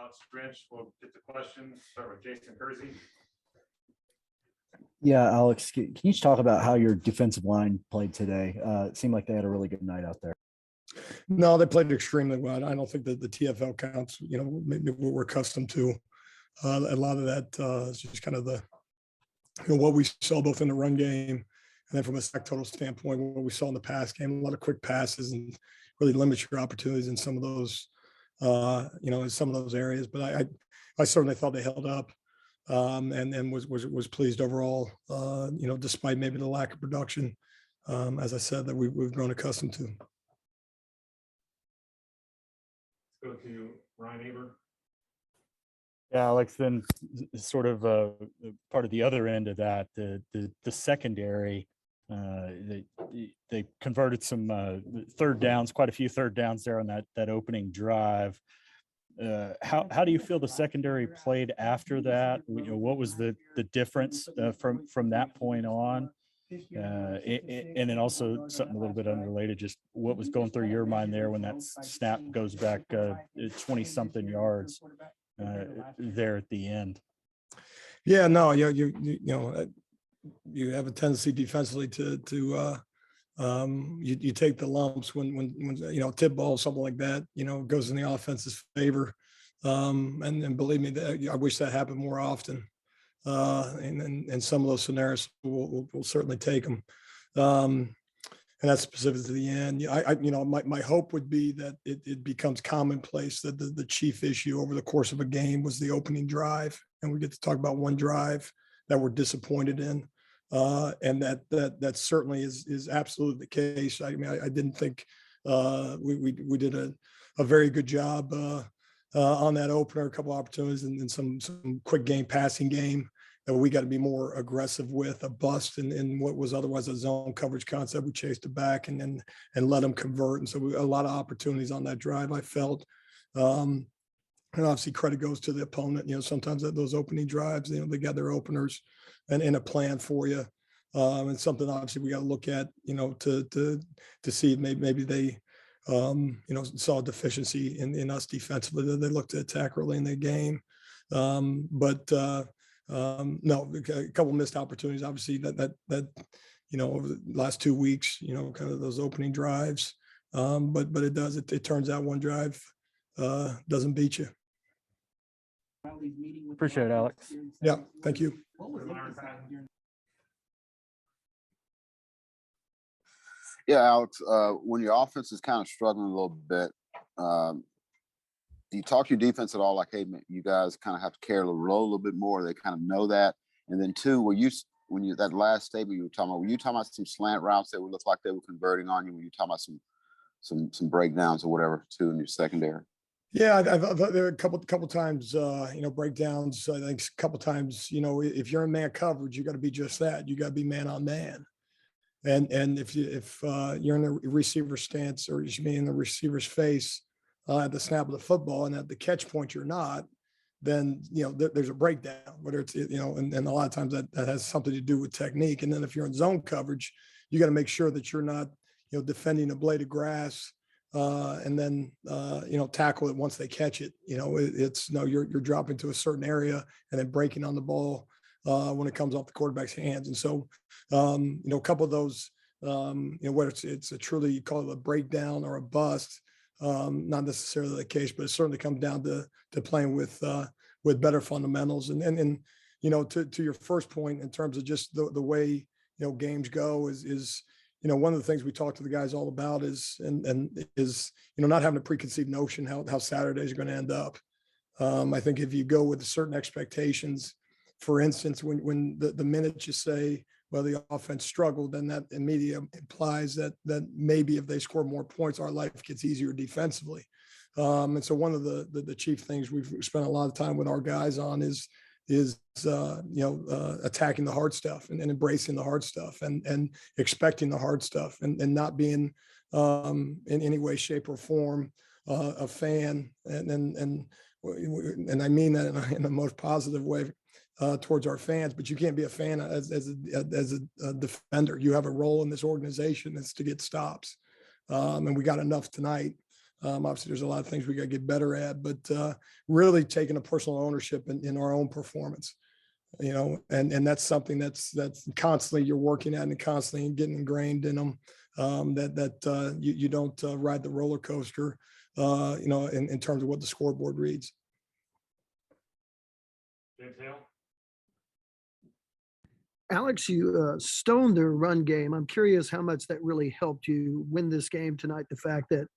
Alex Grinch. We'll get to questions. Start with Jason Kersey. Yeah, Alex, can you just talk about how your defensive line played today? It seemed like they had a really good night out there. No, they played extremely well. I don't think that the TFL counts, maybe we're accustomed to. A lot of that is just kind of what we saw both in the run game and then from a sack total standpoint, what we saw in the pass game, a lot of quick passes and really limit your opportunities in some of those, in some of those areas. But I certainly thought they held up and was pleased overall, despite maybe the lack of production, as I said, that we've grown accustomed to. Let's go to Ryan Aber. Yeah, Alex, then sort of part of the other end of that, the secondary, they converted some third downs, quite a few third downs there on that opening drive. How do you feel the secondary played after that? What was the difference from that point on? And then also something a little bit unrelated, just what was going through your mind there when that snap goes back 20 something yards there at the end? Yeah, no, you have a tendency defensively to you take the lumps when tip ball, something like that, goes in the offense's favor. And believe me, I wish that happened more often. And some of those scenarios we'll certainly take them. And that's specific to the end. My hope would be that it becomes commonplace that the chief issue over the course of a game was the opening drive. And we get to talk about one drive that we're disappointed in. And that certainly is absolutely the case. I mean, I didn't think we did a very good job on that opener, a couple of opportunities and some quick game passing game that we got to be more aggressive with. A bust in what was otherwise a zone coverage concept. We chased it back and let them convert. And so a lot of opportunities on that drive, I felt. And obviously credit goes to the opponent. Sometimes at those opening drives, they got their openers and a plan for you. And something obviously we got to look at, to see if maybe they, saw a deficiency in us defensively that they looked to attack early in the game. No, a couple missed opportunities, obviously that over the last 2 weeks, kind of those opening drives. But it turns out one drive doesn't beat you. Appreciate it, Alex. Yeah, thank you. Yeah, Alex, when your offense is kind of struggling a little bit, do you talk to your defense at all? Like, hey, man, you guys kind of have to carry the role a little bit more. They kind of know that. And then two, that last statement you were talking about, were you talking about some slant routes that would look like they were converting on you? Were you talking about some breakdowns or whatever too in your secondary? Yeah, I thought there were a couple times, breakdowns. I think a couple times, if you're in man coverage, you got to be just that. You got to be man on man. And if you're in the receiver stance, or you should be in the receiver's face at the snap of the football, and at the catch point you're not, then there's a breakdown. Whether it's and a lot of times that has something to do with technique. And then if you're in zone coverage, you got to make sure that you're not defending a blade of grass and then tackle it once they catch it. You're dropping to a certain area and then breaking on the ball when it comes off the quarterback's hands. And so a couple of those whether it's a truly, you call it a breakdown or a bust, not necessarily the case, but it certainly comes down to playing with better fundamentals. And to your first point in terms of just the way games go is one of the things we talk to the guys all about is not having a preconceived notion how Saturdays are going to end up. I think if you go with certain expectations, for instance, when the minute you say, well, the offense struggled, then that immediately implies that maybe if they score more points, our life gets easier defensively. And so one of the chief things we've spent a lot of time with our guys on is attacking the hard stuff and embracing the hard stuff and expecting the hard stuff and not being in any way, shape, or form a fan. And I mean that in the most positive way towards our fans, but you can't be a fan as a defender. You have a role in this organization that's to get stops. And we got enough tonight Obviously, there's a lot of things we got to get better at, but really taking a personal ownership in our own performance. And that's something that's constantly you're working at and constantly getting ingrained in them. You don't ride the roller coaster, in terms of what the scoreboard reads. James Hale. Alex, you stoned their run game. I'm curious how much that really helped you win this game tonight. The fact that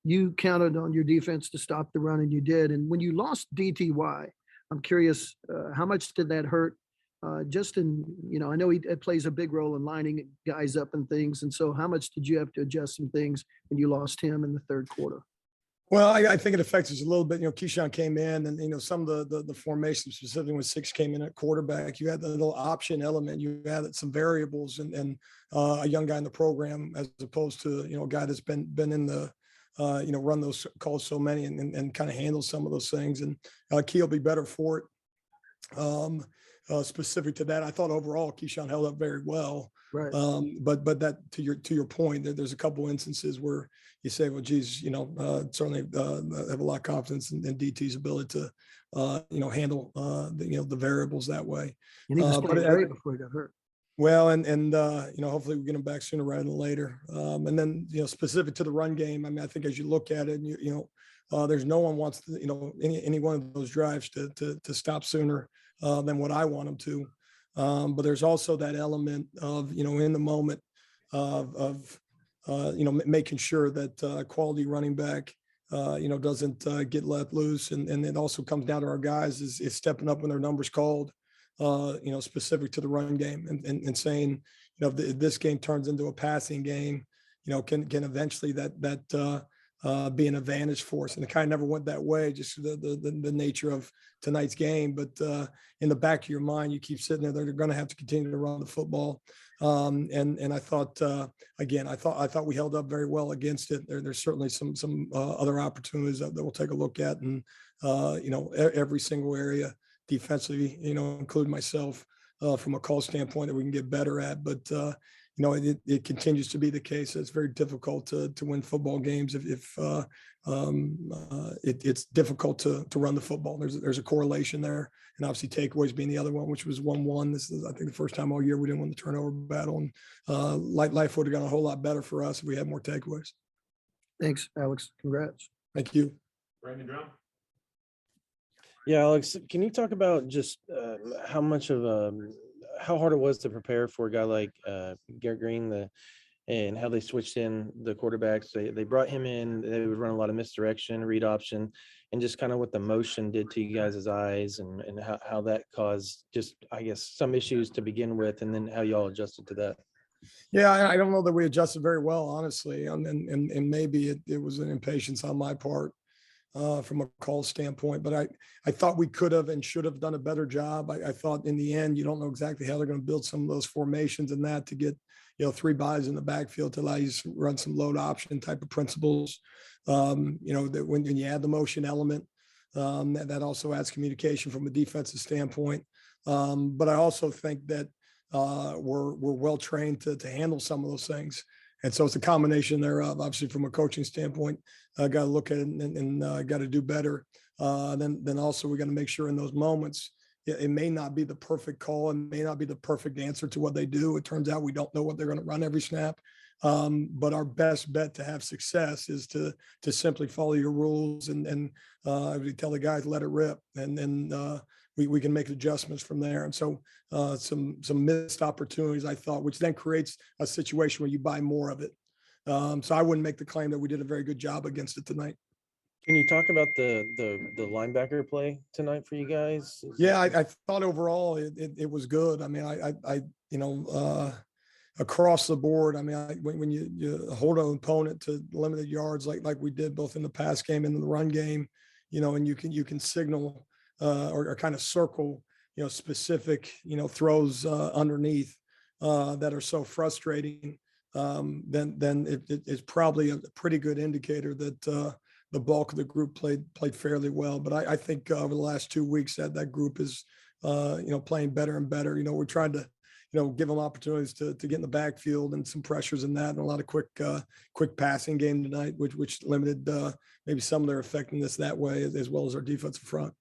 you counted on your defense to stop the run and you did. And when you lost DTY, I'm curious, how much did that hurt? Justin, I know it plays a big role in lining guys up and things. And so how much did you have to adjust some things when you lost him in the third quarter? Well, I think it affects us a little bit. Keyshawn came in and, some of the formation, specifically when Six came in at quarterback, you had the little option element, you added some variables and a young guy in the program, as opposed to, a guy that's been in the, run those calls so many and kind of handle some of those things. And Key will be better for it. Specific to that, I thought overall Keyshawn held up very well. Right. But that to your point, there's a couple instances where you say, well, geez, certainly have a lot of confidence in DT's ability to, handle the variables that way. And he was But playing great before he got hurt. Well, and hopefully we get him back sooner rather than later. And then specific to the run game, I mean, I think as you look at it, there's no one wants to, any one of those drives to stop sooner than what I want them to. But there's also that element of, in the moment of making sure that quality running back, doesn't get let loose. And it also comes down to our guys is stepping up when their numbers called, specific to the run game and saying, if this game turns into a passing game, can eventually that be an advantage for us. And it kind of never went that way, just the nature of tonight's game. But in the back of your mind, you keep sitting there, they're going to have to continue to run the football. And I thought, again, I thought we held up very well against it. There's certainly some other opportunities that we'll take a look at. And, every single area defensively, including myself, from a call standpoint that we can get better at. But, it continues to be the case. It's very difficult to win football games if it's difficult to run the football. There's a correlation there, and obviously takeaways being the other one, which was 1-1. This is, I think, the first time all year we didn't win the turnover battle, and life would have gone a whole lot better for us if we had more takeaways. Thanks, Alex. Congrats. Thank you. Brandon Drum. Yeah, Alex, can you talk about just how much of how hard it was to prepare for a guy like Garrett Green, and how they switched in the quarterbacks? They brought him in, they would run a lot of misdirection, read option, and just kind of what the motion did to you guys' eyes and how that caused just, I guess, some issues to begin with, and then how y'all adjusted to that. Yeah, I don't know that we adjusted very well, honestly. And maybe it was an impatience on my part. From a call standpoint, but I thought we could have and should have done a better job. I thought in the end, you don't know exactly how they're going to build some of those formations and that to get, 3 bodies in the backfield to allow you to run some load option type of principles. That when you add the motion element, that also adds communication from a defensive standpoint. But I also think that we're well trained to handle some of those things. And so it's a combination thereof. Obviously, from a coaching standpoint, got to look at it and got to do better. Then also we got to make sure in those moments, it may not be the perfect call and may not be the perfect answer to what they do. It turns out we don't know what they're going to run every snap. But our best bet to have success is to simply follow your rules and we tell the guys, let it rip. And then we can make adjustments from there. And so some missed opportunities, I thought, which then creates a situation where you buy more of it. So I wouldn't make the claim that we did a very good job against it tonight. Can you talk about the linebacker play tonight for you guys? Yeah, I thought overall it was good. I mean, I across the board. I mean, when you hold an opponent to limited yards like we did both in the pass game and in the run game, and you can signal or kind of circle, specific, throws underneath that are so frustrating. Then it's probably a pretty good indicator that the bulk of the group played fairly well. But I think over the last 2 weeks that group is, playing better and better. We're trying to, give them opportunities to get in the backfield and some pressures in that, and a lot of quick passing game tonight, which limited maybe some of their effectiveness that way, as well as our defensive front.